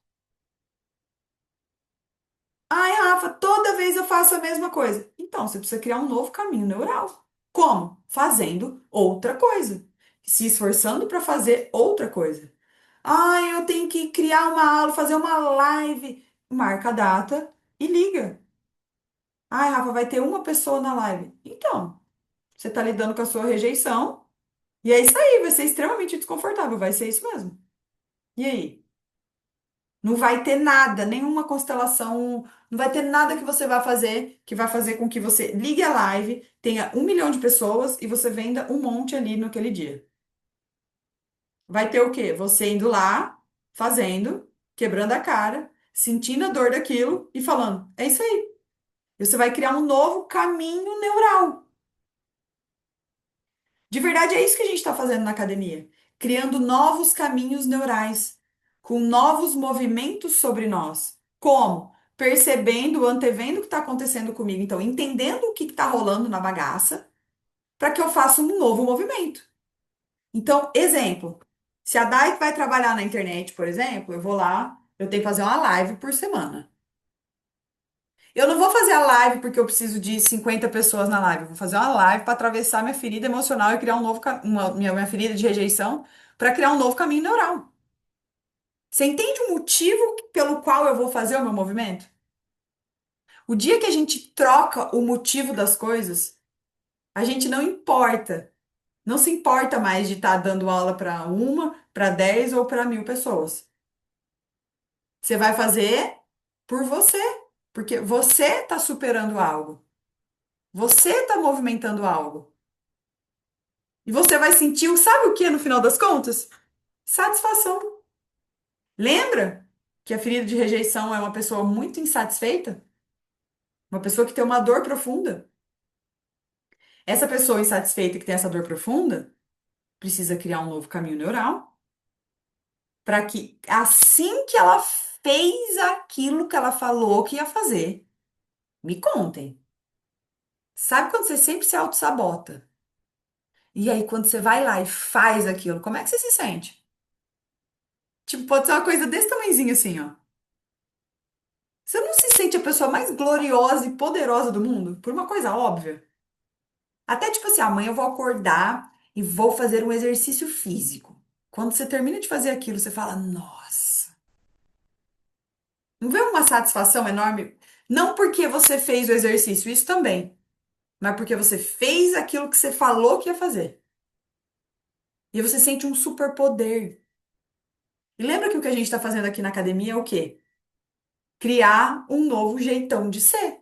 Ai, Rafa, toda vez eu faço a mesma coisa. Então, você precisa criar um novo caminho neural. Como? Fazendo outra coisa. Se esforçando para fazer outra coisa. Ai, eu tenho que criar uma aula, fazer uma live. Marca a data e liga. Ai, Rafa, vai ter uma pessoa na live. Então, você está lidando com a sua rejeição. E é isso aí, vai ser extremamente desconfortável. Vai ser isso mesmo. E aí? Não vai ter nada, nenhuma constelação, não vai ter nada que você vai fazer que vai fazer com que você ligue a live, tenha 1 milhão de pessoas e você venda um monte ali naquele dia. Vai ter o quê? Você indo lá, fazendo, quebrando a cara, sentindo a dor daquilo e falando, é isso aí. E você vai criar um novo caminho neural. De verdade, é isso que a gente está fazendo na academia, criando novos caminhos neurais, com novos movimentos sobre nós. Como? Percebendo, antevendo o que está acontecendo comigo, então, entendendo o que está rolando na bagaça, para que eu faça um novo movimento. Então, exemplo, se a Dai vai trabalhar na internet, por exemplo, eu vou lá, eu tenho que fazer uma live por semana. Eu não vou fazer a live porque eu preciso de 50 pessoas na live. Eu vou fazer uma live para atravessar minha ferida emocional e criar um novo, minha ferida de rejeição para criar um novo caminho neural. Você entende o motivo pelo qual eu vou fazer o meu movimento? O dia que a gente troca o motivo das coisas, a gente não importa. Não se importa mais de estar dando aula para uma, para 10 ou para 1.000 pessoas. Você vai fazer por você, porque você está superando algo. Você está movimentando algo. E você vai sentir, sabe o que no final das contas? Satisfação. Lembra que a ferida de rejeição é uma pessoa muito insatisfeita? Uma pessoa que tem uma dor profunda? Essa pessoa insatisfeita que tem essa dor profunda precisa criar um novo caminho neural para que assim que ela fez aquilo que ela falou que ia fazer, me contem. Sabe quando você sempre se auto-sabota? E aí, quando você vai lá e faz aquilo, como é que você se sente? Tipo, pode ser uma coisa desse tamanhozinho assim, ó. Você não se sente a pessoa mais gloriosa e poderosa do mundo? Por uma coisa óbvia. Até tipo assim, amanhã eu vou acordar e vou fazer um exercício físico. Quando você termina de fazer aquilo, você fala, nossa. Não vê uma satisfação enorme? Não porque você fez o exercício, isso também. Mas porque você fez aquilo que você falou que ia fazer. E você sente um superpoder. E lembra que o que a gente está fazendo aqui na academia é o quê? Criar um novo jeitão de ser.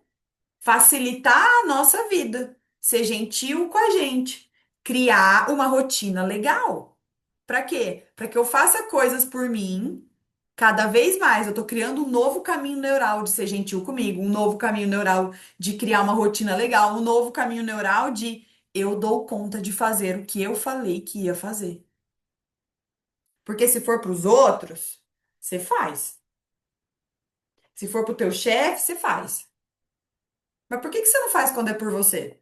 Facilitar a nossa vida, ser gentil com a gente, criar uma rotina legal. Para quê? Para que eu faça coisas por mim, cada vez mais. Eu tô criando um novo caminho neural de ser gentil comigo, um novo caminho neural de criar uma rotina legal, um novo caminho neural de eu dou conta de fazer o que eu falei que ia fazer. Porque se for para os outros, você faz. Se for para o teu chefe, você faz. Mas por que que você não faz quando é por você?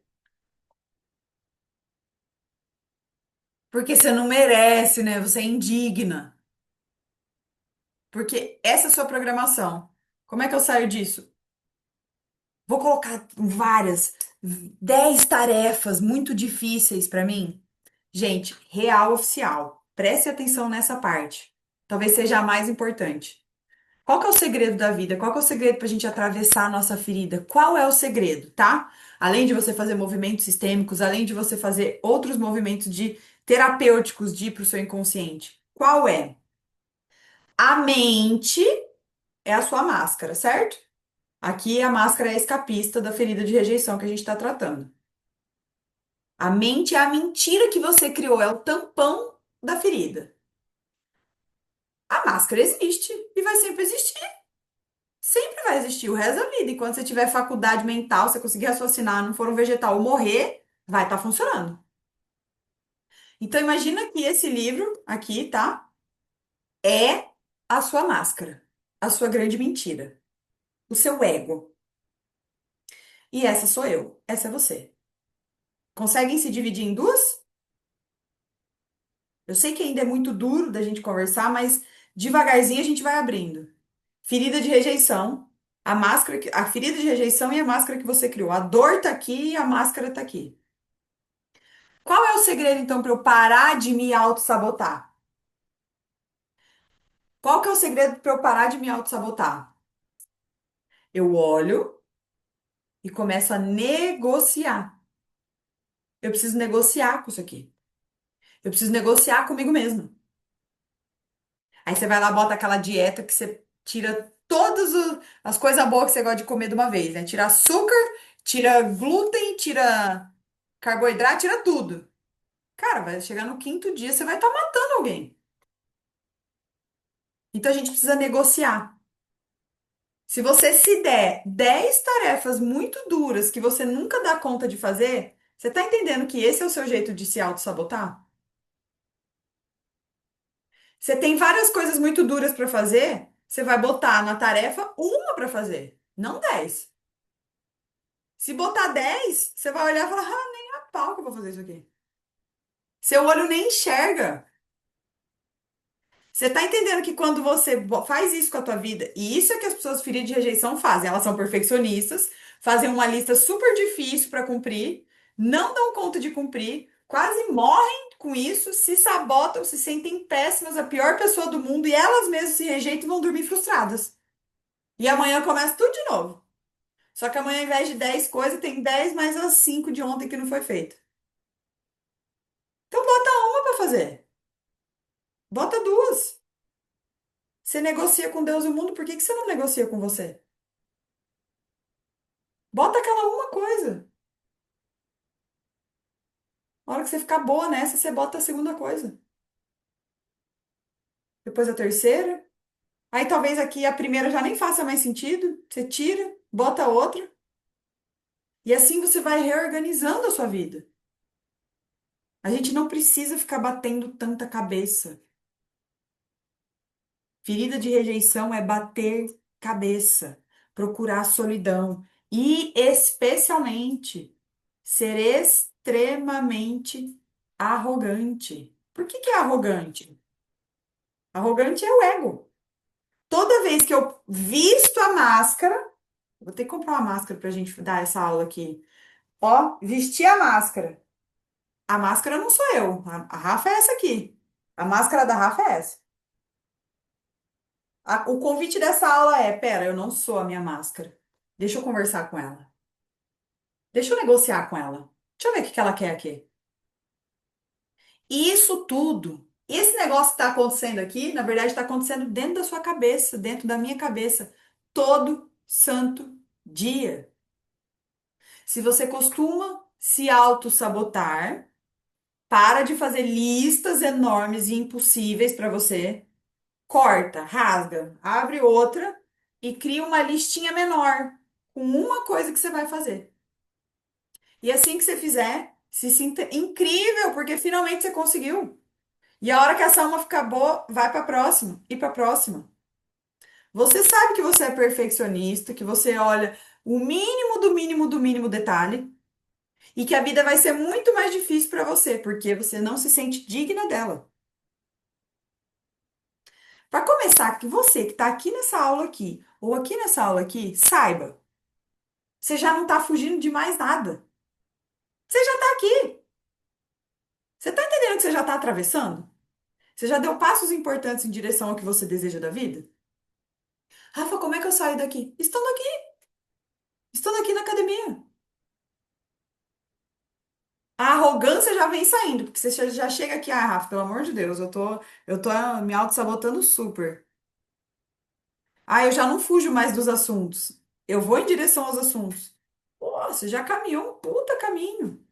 Porque você não merece, né? Você é indigna. Porque essa é a sua programação. Como é que eu saio disso? Vou colocar várias, 10 tarefas muito difíceis para mim. Gente, real oficial. Preste atenção nessa parte. Talvez seja a mais importante. Qual que é o segredo da vida? Qual que é o segredo para a gente atravessar a nossa ferida? Qual é o segredo, tá? Além de você fazer movimentos sistêmicos, além de você fazer outros movimentos de terapêuticos de ir para o seu inconsciente. Qual é? A mente é a sua máscara, certo? Aqui a máscara é escapista da ferida de rejeição que a gente está tratando. A mente é a mentira que você criou, é o tampão da ferida. A máscara existe e vai sempre existir. Sempre vai existir o resto da vida. Enquanto você tiver faculdade mental, você conseguir raciocinar, não for um vegetal ou morrer, vai estar funcionando. Então imagina que esse livro aqui, tá? É a sua máscara, a sua grande mentira, o seu ego. E essa sou eu, essa é você. Conseguem se dividir em duas? Eu sei que ainda é muito duro da gente conversar, mas devagarzinho a gente vai abrindo. Ferida de rejeição, a máscara, a ferida de rejeição e a máscara que você criou. A dor tá aqui e a máscara tá aqui. Qual é o segredo, então, para eu parar de me auto-sabotar? Qual que é o segredo para eu parar de me auto-sabotar? Eu olho e começo a negociar. Eu preciso negociar com isso aqui. Eu preciso negociar comigo mesmo. Aí você vai lá, bota aquela dieta que você Tira todas as coisas boas que você gosta de comer de uma vez, né? Tira açúcar, tira glúten, tira carboidrato, tira tudo. Cara, vai chegar no quinto dia, você vai estar matando alguém. Então a gente precisa negociar. Se você se der 10 tarefas muito duras que você nunca dá conta de fazer, você tá entendendo que esse é o seu jeito de se auto-sabotar? Você tem várias coisas muito duras para fazer, você vai botar na tarefa uma para fazer, não 10. Se botar 10, você vai olhar e falar, ah, nem a pau que eu vou fazer isso aqui. Seu olho nem enxerga. Você tá entendendo que quando você faz isso com a tua vida, e isso é que as pessoas feridas de rejeição fazem, elas são perfeccionistas, fazem uma lista super difícil para cumprir, não dão conta de cumprir, quase morrem com isso, se sabotam, se sentem péssimas, a pior pessoa do mundo, e elas mesmas se rejeitam e vão dormir frustradas. E amanhã começa tudo de novo. Só que amanhã, ao invés de 10 coisas, tem 10 mais as 5 de ontem que não foi feito. Então bota uma para fazer. Bota duas. Você negocia com Deus e o mundo, por que que você não negocia com você? Bota aquela uma coisa. Na hora que você ficar boa nessa, você bota a segunda coisa. Depois a terceira. Aí talvez aqui a primeira já nem faça mais sentido. Você tira, bota outra. E assim você vai reorganizando a sua vida. A gente não precisa ficar batendo tanta cabeça. Ferida de rejeição é bater cabeça, procurar solidão e, especialmente, ser extremamente arrogante. Por que que é arrogante? Arrogante é o ego. Toda vez que eu visto a máscara, vou ter que comprar uma máscara pra gente dar essa aula aqui. Ó, vestir a máscara. A máscara não sou eu. A Rafa é essa aqui. A máscara da Rafa é essa. O convite dessa aula é: pera, eu não sou a minha máscara. Deixa eu conversar com ela. Deixa eu negociar com ela. Deixa eu ver o que que ela quer aqui. E isso tudo, esse negócio que está acontecendo aqui, na verdade, está acontecendo dentro da sua cabeça, dentro da minha cabeça, todo santo dia. Se você costuma se auto-sabotar, para de fazer listas enormes e impossíveis para você. Corta, rasga, abre outra e cria uma listinha menor com uma coisa que você vai fazer. E assim que você fizer, se sinta incrível, porque finalmente você conseguiu. E a hora que essa alma ficar boa, vai para a próxima e para a próxima. Você sabe que você é perfeccionista, que você olha o mínimo do mínimo do mínimo detalhe e que a vida vai ser muito mais difícil para você, porque você não se sente digna dela. Para começar, que você que está aqui nessa aula aqui, ou aqui nessa aula aqui, saiba, você já não está fugindo de mais nada. Você já está aqui. Você está entendendo que você já está atravessando? Você já deu passos importantes em direção ao que você deseja da vida? Rafa, como é que eu saio daqui? Estando aqui na academia. A arrogância já vem saindo, porque você já chega aqui, ah, Rafa, pelo amor de Deus, eu tô me auto-sabotando super. Ah, eu já não fujo mais dos assuntos. Eu vou em direção aos assuntos. Pô, você já caminhou um puta caminho.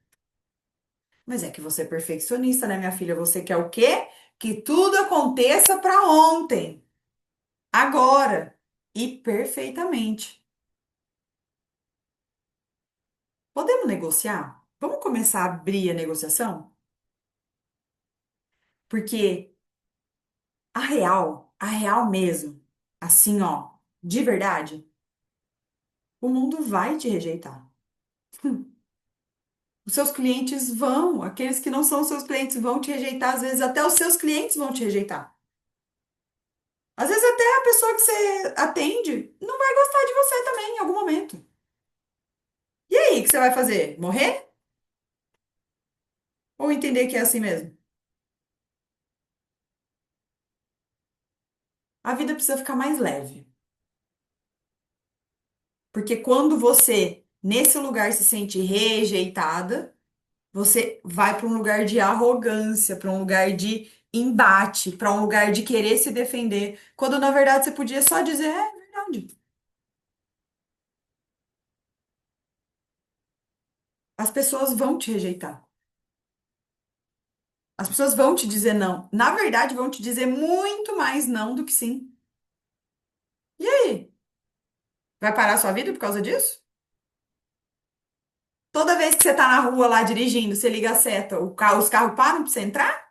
Mas é que você é perfeccionista, né, minha filha? Você quer o quê? Que tudo aconteça para ontem, agora e perfeitamente. Podemos negociar? Vamos começar a abrir a negociação? Porque a real mesmo, assim, ó, de verdade, o mundo vai te rejeitar. Os seus clientes vão, aqueles que não são seus clientes vão te rejeitar, às vezes até os seus clientes vão te rejeitar. Às vezes até a pessoa que você atende não vai gostar de você também em algum momento. E aí, o que você vai fazer? Morrer? Ou entender que é assim mesmo? A vida precisa ficar mais leve. Porque quando você, nesse lugar, se sente rejeitada, você vai para um lugar de arrogância, para um lugar de embate, para um lugar de querer se defender, quando na verdade você podia só dizer, é verdade. As pessoas vão te rejeitar. As pessoas vão te dizer não. Na verdade, vão te dizer muito mais não do que sim. E aí? Vai parar a sua vida por causa disso? Toda vez que você tá na rua lá dirigindo, você liga a seta, os carros param pra você entrar?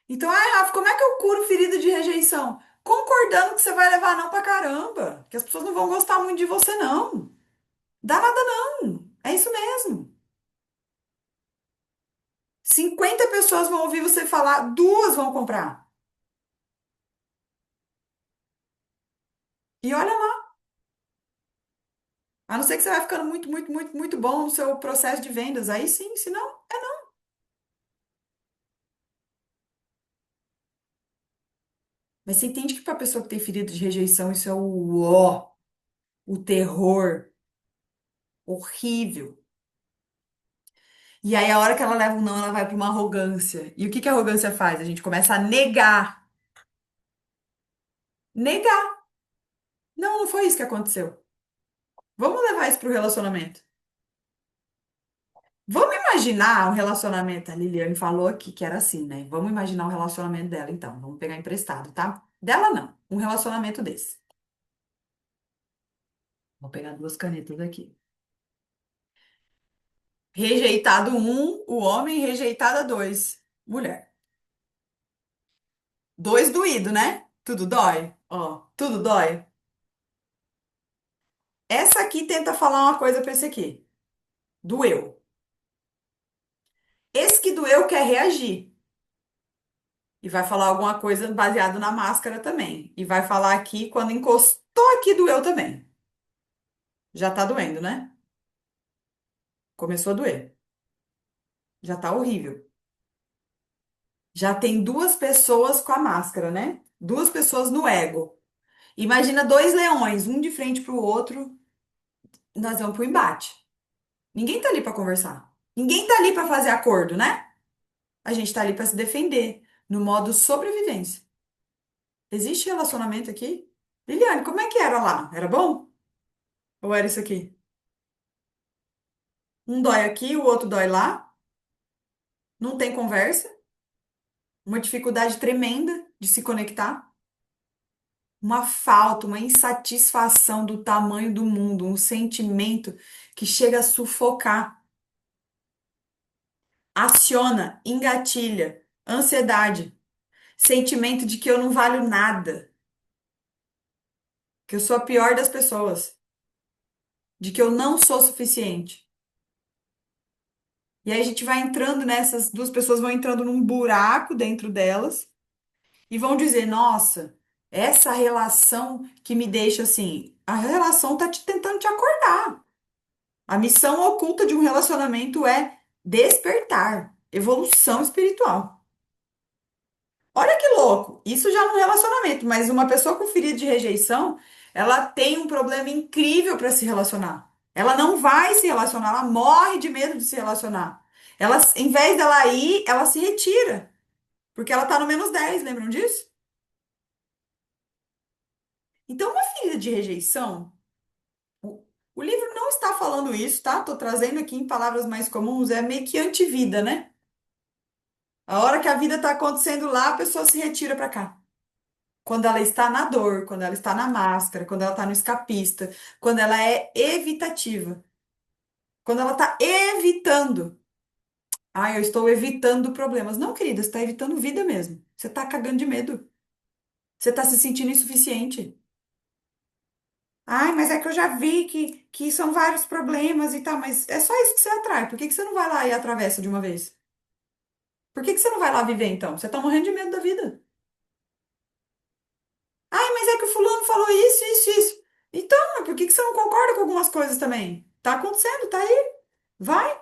Então, ai, Rafa, como é que eu curo ferida de rejeição? Concordando que você vai levar não pra caramba. Que as pessoas não vão gostar muito de você, não. Dá nada, não. É isso mesmo. 50 pessoas vão ouvir você falar, duas vão comprar. E olha lá. A não ser que você vai ficando muito, muito, muito, muito bom no seu processo de vendas. Aí sim, se não. Mas você entende que para pessoa que tem ferida de rejeição, isso é o terror horrível. E aí, a hora que ela leva um não, ela vai para uma arrogância. E o que que a arrogância faz? A gente começa a negar. Negar. Não, não foi isso que aconteceu. Vamos levar isso pro relacionamento. Vamos imaginar um relacionamento. A Liliane falou aqui que era assim, né? Vamos imaginar um relacionamento dela, então. Vamos pegar emprestado, tá? Dela não. Um relacionamento desse. Vou pegar duas canetas aqui. Rejeitado um, o homem, rejeitada dois, mulher. Dois doído, né? Tudo dói. Ó, tudo dói. Essa aqui tenta falar uma coisa pra esse aqui. Doeu. Esse que doeu quer reagir. E vai falar alguma coisa baseado na máscara também. E vai falar aqui, quando encostou aqui, doeu também. Já tá doendo, né? Começou a doer. Já tá horrível. Já tem duas pessoas com a máscara, né? Duas pessoas no ego. Imagina dois leões, um de frente pro outro. Nós vamos pro embate. Ninguém tá ali pra conversar. Ninguém tá ali pra fazer acordo, né? A gente tá ali pra se defender, no modo sobrevivência. Existe relacionamento aqui? Liliane, como é que era lá? Era bom? Ou era isso aqui? Um dói aqui, o outro dói lá. Não tem conversa. Uma dificuldade tremenda de se conectar. Uma falta, uma insatisfação do tamanho do mundo. Um sentimento que chega a sufocar. Aciona, engatilha. Ansiedade. Sentimento de que eu não valho nada. Que eu sou a pior das pessoas. De que eu não sou suficiente. E aí a gente vai entrando nessas, duas pessoas vão entrando num buraco dentro delas e vão dizer: Nossa, essa relação que me deixa assim, a relação tá te tentando te acordar. A missão oculta de um relacionamento é despertar, evolução espiritual. Olha que louco, isso já no relacionamento, mas uma pessoa com ferida de rejeição, ela tem um problema incrível para se relacionar. Ela não vai se relacionar, ela morre de medo de se relacionar. Ela, em vez dela ir, ela se retira, porque ela tá no -10, lembram disso? Então, uma ferida de rejeição, o, o livro não está falando isso, tá? Tô trazendo aqui em palavras mais comuns, é meio que antivida, né? A hora que a vida tá acontecendo lá, a pessoa se retira para cá. Quando ela está na dor, quando ela está na máscara, quando ela está no escapista, quando ela é evitativa, quando ela está evitando. Ah, eu estou evitando problemas. Não, querida, você está evitando vida mesmo. Você está cagando de medo. Você está se sentindo insuficiente. Ai, mas é que eu já vi que são vários problemas e tal, mas é só isso que você atrai. Por que que você não vai lá e atravessa de uma vez? Por que que você não vai lá viver então? Você está morrendo de medo da vida. Ai, mas é que o fulano falou isso, isso, isso. Então, mas por que que você não concorda com algumas coisas também? Tá acontecendo, tá aí. Vai.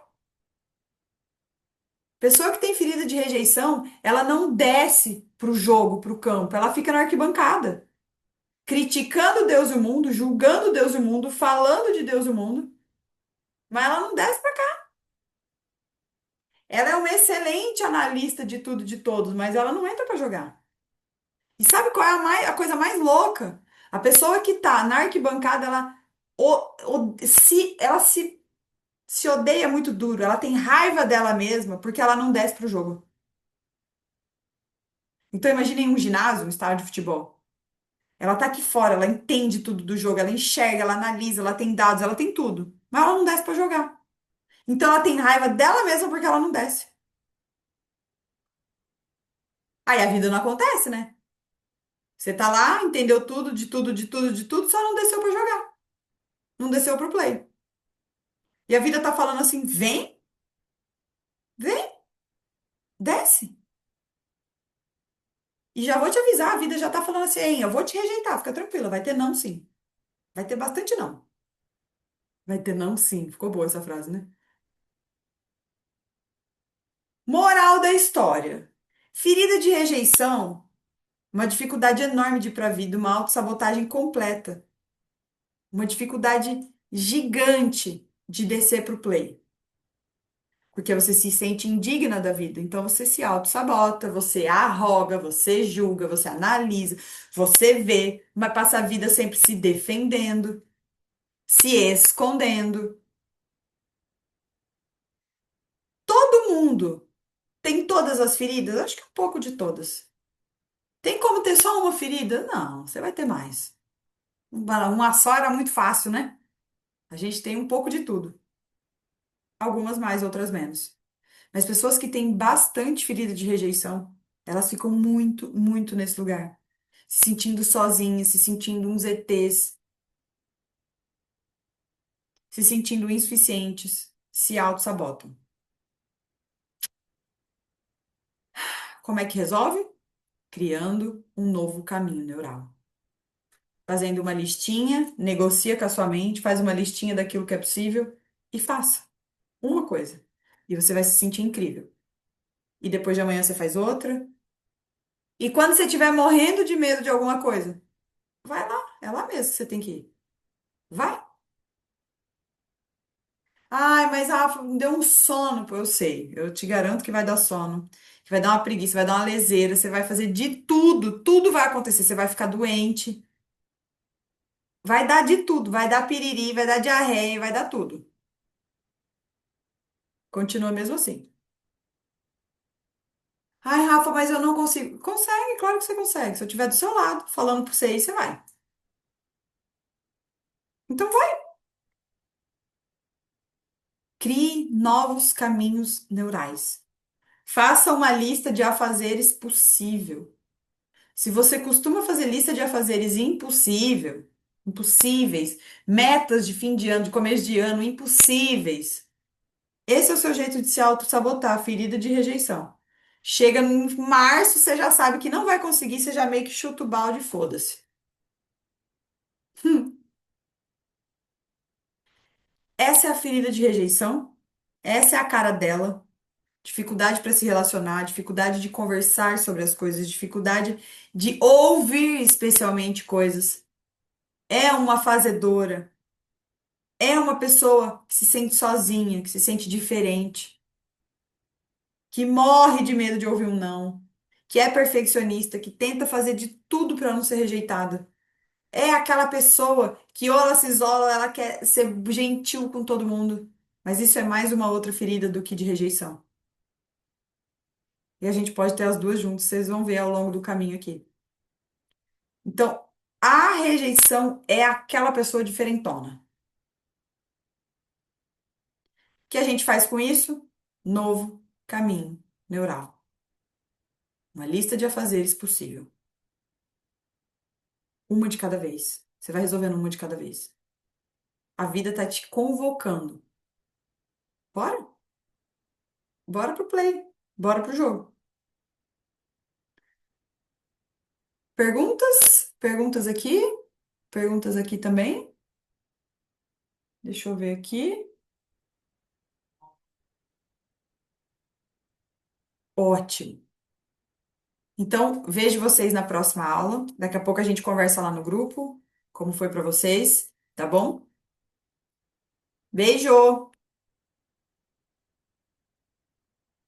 Pessoa que tem ferida de rejeição, ela não desce pro jogo, pro campo, ela fica na arquibancada, criticando Deus e o mundo, julgando Deus e o mundo, falando de Deus e o mundo. Mas ela não desce pra cá. Ela é uma excelente analista de tudo, de todos, mas ela não entra pra jogar. E sabe qual é a coisa mais louca? A pessoa que tá na arquibancada, ela se odeia muito duro, ela tem raiva dela mesma porque ela não desce pro jogo. Então imaginem um ginásio, um estádio de futebol. Ela tá aqui fora, ela entende tudo do jogo, ela enxerga, ela analisa, ela tem dados, ela tem tudo. Mas ela não desce pra jogar. Então ela tem raiva dela mesma porque ela não desce. Aí a vida não acontece, né? Você tá lá, entendeu tudo, de tudo, de tudo, de tudo, só não desceu pra jogar. Não desceu pro play. E a vida tá falando assim: vem, vem, desce. E já vou te avisar, a vida já tá falando assim: "Hein, eu vou te rejeitar, fica tranquila, vai ter não sim. Vai ter bastante não. Vai ter não sim." Ficou boa essa frase, né? Moral da história. Ferida de rejeição, uma dificuldade enorme de ir pra vida, uma autossabotagem completa, uma dificuldade gigante de descer pro play. Porque você se sente indigna da vida. Então você se auto-sabota, você arroga, você julga, você analisa, você vê, mas passa a vida sempre se defendendo, se escondendo. Todo mundo tem todas as feridas? Acho que um pouco de todas. Tem como ter só uma ferida? Não, você vai ter mais. Uma só era muito fácil, né? A gente tem um pouco de tudo. Algumas mais, outras menos. Mas pessoas que têm bastante ferida de rejeição, elas ficam muito, muito nesse lugar. Se sentindo sozinhas, se sentindo uns ETs, se sentindo insuficientes, se auto-sabotam. Como é que resolve? Criando um novo caminho neural. Fazendo uma listinha, negocia com a sua mente, faz uma listinha daquilo que é possível e faça uma coisa. E você vai se sentir incrível. E depois de amanhã você faz outra. E quando você estiver morrendo de medo de alguma coisa, vai lá, é lá mesmo que você tem que ir. Vai. Ai, mas Rafa, me deu um sono. Pô, eu sei, eu te garanto que vai dar sono, que vai dar uma preguiça, vai dar uma leseira, você vai fazer de tudo, tudo vai acontecer, você vai ficar doente, vai dar de tudo, vai dar piriri, vai dar diarreia, vai dar tudo. Continua mesmo assim. Ai, Rafa, mas eu não consigo. Consegue, claro que você consegue. Se eu estiver do seu lado, falando pra você ir, você vai. Então vai. Crie novos caminhos neurais. Faça uma lista de afazeres possível. Se você costuma fazer lista de afazeres impossíveis, metas de fim de ano, de começo de ano impossíveis, esse é o seu jeito de se auto-sabotar, ferida de rejeição. Chega em março, você já sabe que não vai conseguir, você já meio que chuta o balde e foda-se. Essa é a ferida de rejeição, essa é a cara dela. Dificuldade para se relacionar, dificuldade de conversar sobre as coisas, dificuldade de ouvir especialmente coisas. É uma fazedora. É uma pessoa que se sente sozinha, que se sente diferente, que morre de medo de ouvir um não, que é perfeccionista, que tenta fazer de tudo para não ser rejeitada. É aquela pessoa que ou ela se isola ou ela quer ser gentil com todo mundo. Mas isso é mais uma outra ferida do que de rejeição. E a gente pode ter as duas juntas, vocês vão ver ao longo do caminho aqui. Então, a rejeição é aquela pessoa diferentona. O que a gente faz com isso? Novo caminho neural. Uma lista de afazeres possível. Uma de cada vez. Você vai resolvendo uma de cada vez. A vida tá te convocando. Bora? Bora pro play. Bora pro jogo. Perguntas? Perguntas aqui? Perguntas aqui também? Deixa eu ver aqui. Ótimo. Então, vejo vocês na próxima aula. Daqui a pouco a gente conversa lá no grupo, como foi para vocês, tá bom? Beijo!